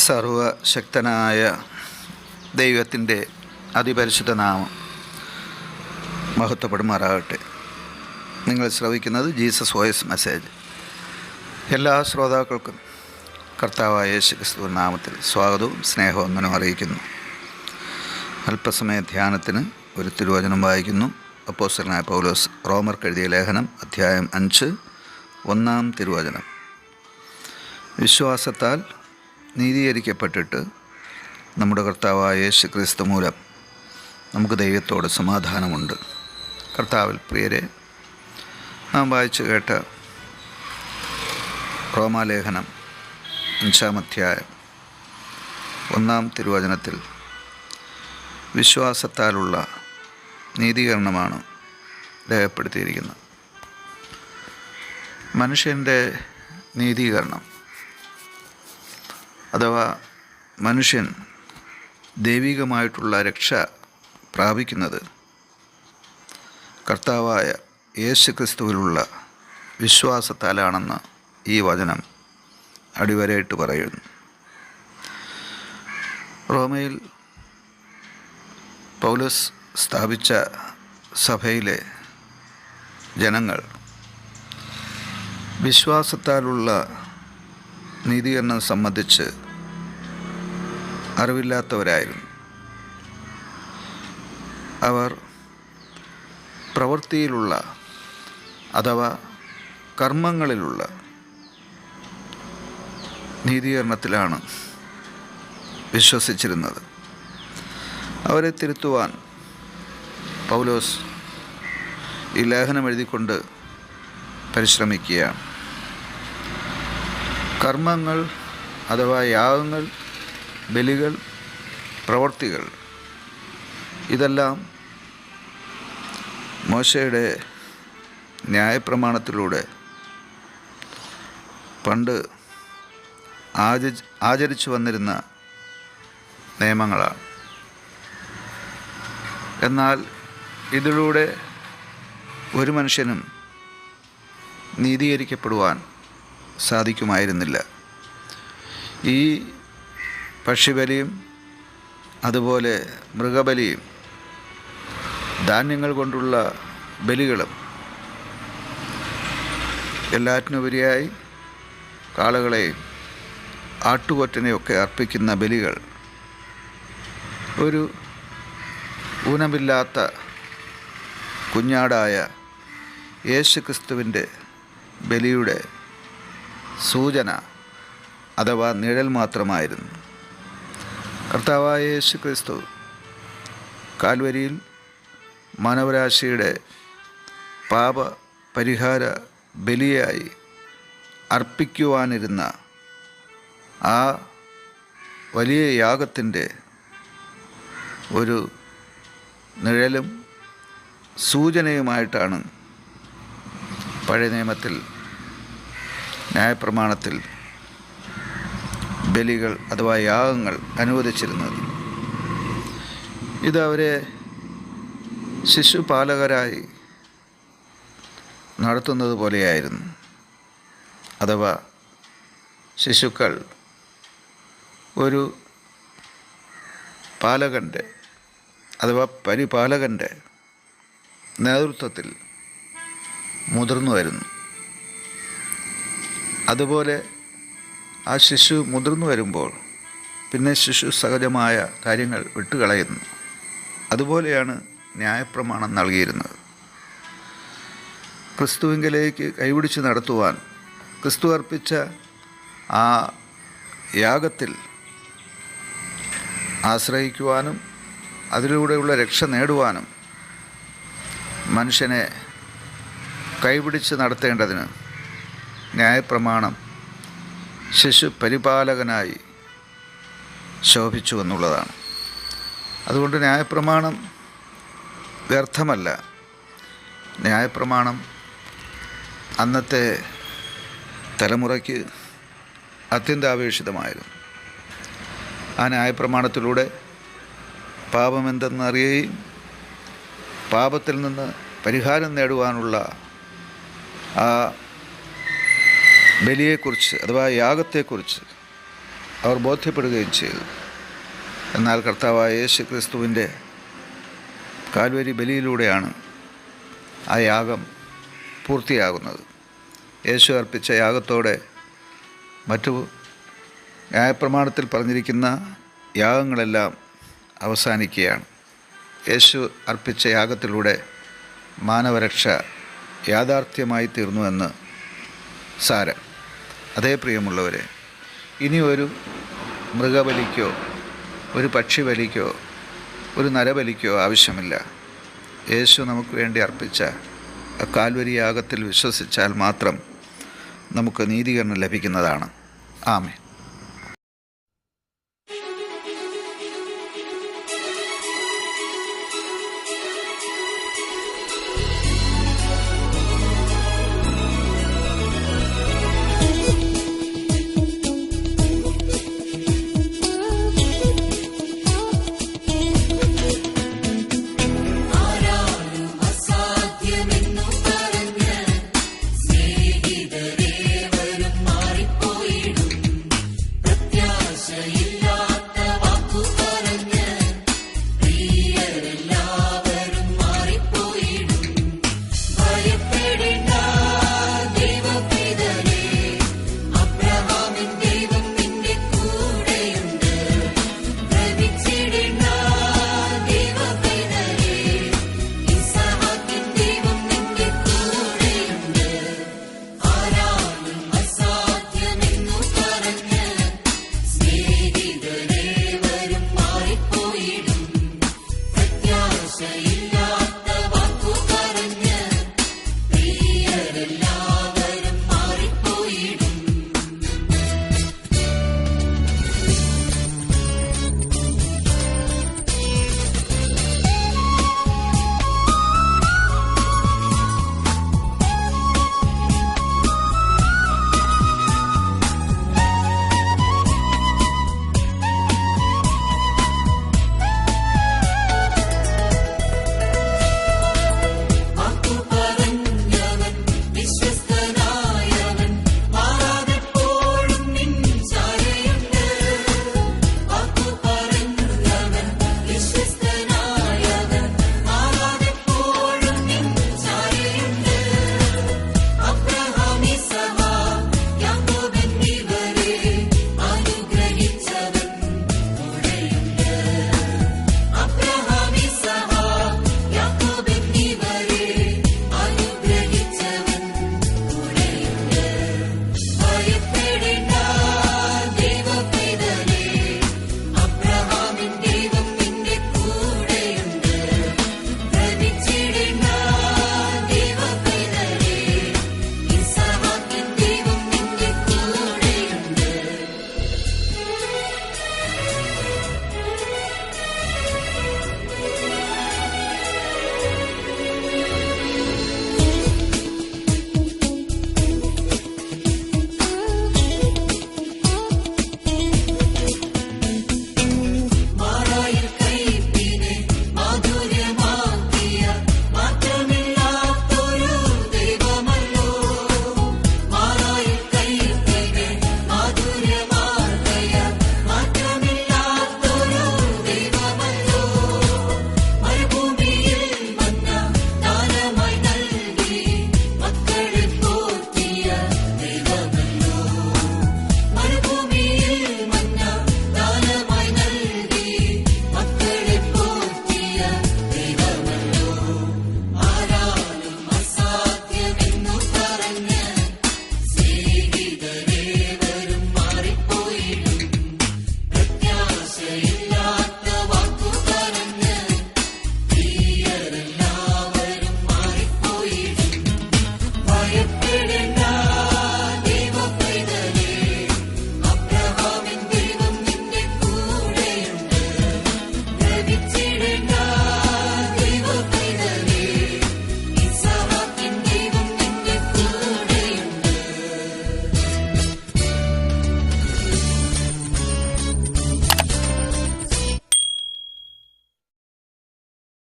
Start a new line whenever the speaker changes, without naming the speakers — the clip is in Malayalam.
സർവശക്തനായ ദൈവത്തിൻ്റെ അതിപരിശുദ്ധ നാമം മഹത്വപ്പെടുമാറാകട്ടെ. നിങ്ങൾ ശ്രവിക്കുന്നത് ജീസസ് വോയിസ് മെസ്സേജ്. എല്ലാ ശ്രോതാക്കൾക്കും കർത്താവായ യേശു ക്രിസ്തു നാമത്തിൽ സ്വാഗതവും സ്നേഹവന്ദനവും അറിയിക്കുന്നു. അല്പസമയ ധ്യാനത്തിന് ഒരു തിരുവചനം വായിക്കുന്നു. അപ്പോസ്തലനായ പൗലോസ് റോമർക്ക് എഴുതിയ ലേഖനം അധ്യായം 5 1 തിരുവചനം. വിശ്വാസത്താൽ നീതീകരിക്കപ്പെട്ടിട്ട് നമ്മുടെ കർത്താവായ യേശു ക്രിസ്തു മൂലം നമുക്ക് ദൈവത്തോട് സമാധാനമുണ്ട്. കർത്താവിൽ പ്രിയരെ, നാം വായിച്ചു കേട്ട റോമാലേഖനം 5 അധ്യായം 1 തിരുവചനത്തിൽ വിശ്വാസത്താലുള്ള നീതീകരണമാണ് രേഖപ്പെടുത്തിയിരിക്കുന്നത്. മനുഷ്യൻ്റെ നീതീകരണം അഥവാ മനുഷ്യൻ ദൈവികമായിട്ടുള്ള രക്ഷ പ്രാപിക്കുന്നത് കർത്താവായ യേശു ക്രിസ്തുവിലുള്ള വിശ്വാസത്താലാണെന്ന് ഈ വചനം അടിവരയിട്ട് പറയുന്നു. റോമയിൽ പൗലോസ് സ്ഥാപിച്ച സഭയിലെ ജനങ്ങൾ വിശ്വാസത്താലുള്ള നീതീകരണം സംബന്ധിച്ച് അറിവില്ലാത്തവരായിരുന്നു. അവർ പ്രവൃത്തിയിലുള്ള അഥവാ കർമ്മങ്ങളിലുള്ള നീതീകരണത്തിലാണ് വിശ്വസിച്ചിരുന്നത്. അവരെ തിരുത്തുവാൻ പൗലോസ് ഈ ലേഖനം എഴുതിക്കൊണ്ട് പരിശ്രമിക്കുകയാണ്. കർമ്മങ്ങൾ അഥവാ യാഗങ്ങൾ, ബലികൾ, പ്രവൃത്തികൾ ഇതെല്ലാം മോശയുടെ ന്യായപ്രമാണത്തിലൂടെ പണ്ട് ആചരിച്ചു വന്നിരുന്ന നിയമങ്ങളാണ്. എന്നാൽ ഇതിലൂടെ ഒരു മനുഷ്യനും നീതീകരിക്കപ്പെടുവാൻ സാധിക്കുമായിരുന്നില്ല. ഈ പക്ഷിബലിയും അതുപോലെ മൃഗബലിയും ധാന്യങ്ങൾ കൊണ്ടുള്ള ബലികളും എല്ലാറ്റിനുപരിയായി കാളകളെയും ആട്ടുകൊറ്റനെയൊക്കെ അർപ്പിക്കുന്ന ബലികൾ ഒരു ഊനമില്ലാത്ത കുഞ്ഞാടായ യേശു ക്രിസ്തുവിൻ്റെ ബലിയുടെ സൂചന അഥവാ നിഴൽ മാത്രമായിരുന്നു. കർത്താവായ യേശു ക്രിസ്തു കാൽവരിയിൽ മാനവരാശിയുടെ പാപ പരിഹാര ബലിയായി അർപ്പിക്കുവാനിരുന്ന ആ വലിയ യാഗത്തിൻ്റെ ഒരു നിഴലും സൂചനയുമായിട്ടാണ് പഴയ നിയമത്തിൽ ന്യായപ്രമാണത്തിൽ ബലികൾ അഥവാ യാഗങ്ങൾ അനുവദിച്ചിരുന്നത്. ഇത് അവരെ ശിശുപാലകരായി നടത്തുന്നത് പോലെയായിരുന്നു. അഥവാ ശിശുക്കൾ ഒരു പാലകൻ്റെ അഥവാ പരിപാലകൻ്റെ നേതൃത്വത്തിൽ മുതിർന്നു വരുന്നു. അതുപോലെ ആ ശിശു മുതിർന്നു വരുമ്പോൾ പിന്നെ ശിശു സഹജമായ കാര്യങ്ങൾ വിട്ടുകളയുന്നു. അതുപോലെയാണ് ന്യായപ്രമാണം നൽകിയിരുന്നത്. ക്രിസ്തുവിങ്കലേക്ക് കൈപിടിച്ച് നടത്തുവാൻ ക്രിസ്തു അർപ്പിച്ച ആ യാഗത്തിൽ ആശ്രയിക്കുവാനും അതിലൂടെയുള്ള രക്ഷ നേടുവാനും മനുഷ്യനെ കൈപിടിച്ച് നടത്തേണ്ടതിന് ന്യായപ്രമാണം ശിശു പരിപാലകനായി ശോഭിച്ചു എന്നുള്ളതാണ്. അതുകൊണ്ട് ന്യായപ്രമാണം വ്യർത്ഥമല്ല. ന്യായപ്രമാണം അന്നത്തെ തലമുറയ്ക്ക് അത്യന്താപേക്ഷിതമായിരുന്നു. ആ ന്യായപ്രമാണത്തിലൂടെ പാപമെന്തെന്നറിയുകയും പാപത്തിൽ നിന്ന് പരിഹാരം നേടുവാനുള്ള ആ ബലിയെക്കുറിച്ച് അഥവാ യാഗത്തെക്കുറിച്ച് അവർ ബോധ്യപ്പെടുകയും ചെയ്തു. എന്നാൽ കർത്താവായ യേശു ക്രിസ്തുവിൻ്റെ കാൽവരി ബലിയിലൂടെയാണ് ആ യാഗം പൂർത്തിയാകുന്നത്. യേശു അർപ്പിച്ച യാഗത്തോടെ മറ്റു ന്യായപ്രമാണത്തിൽ പറഞ്ഞിരിക്കുന്ന യാഗങ്ങളെല്ലാം അവസാനിക്കുകയാണ്. യേശു അർപ്പിച്ച യാഗത്തിലൂടെ മാനവരക്ഷ യാഥാർത്ഥ്യമായി തീർന്നുവെന്ന് സാരം. അതേ പ്രിയമുള്ളവരെ, ഇനി ഒരു മൃഗബലിക്കോ ഒരു പക്ഷിബലിക്കോ ഒരു നരബലിക്കോ ആവശ്യമില്ല. യേശു നമുക്ക് വേണ്ടി അർപ്പിച്ച കാൽവരി യാഗത്തിൽ വിശ്വസിച്ചാൽ മാത്രം നമുക്ക് നീതീകരണം ലഭിക്കുന്നതാണ്. ആമേൻ.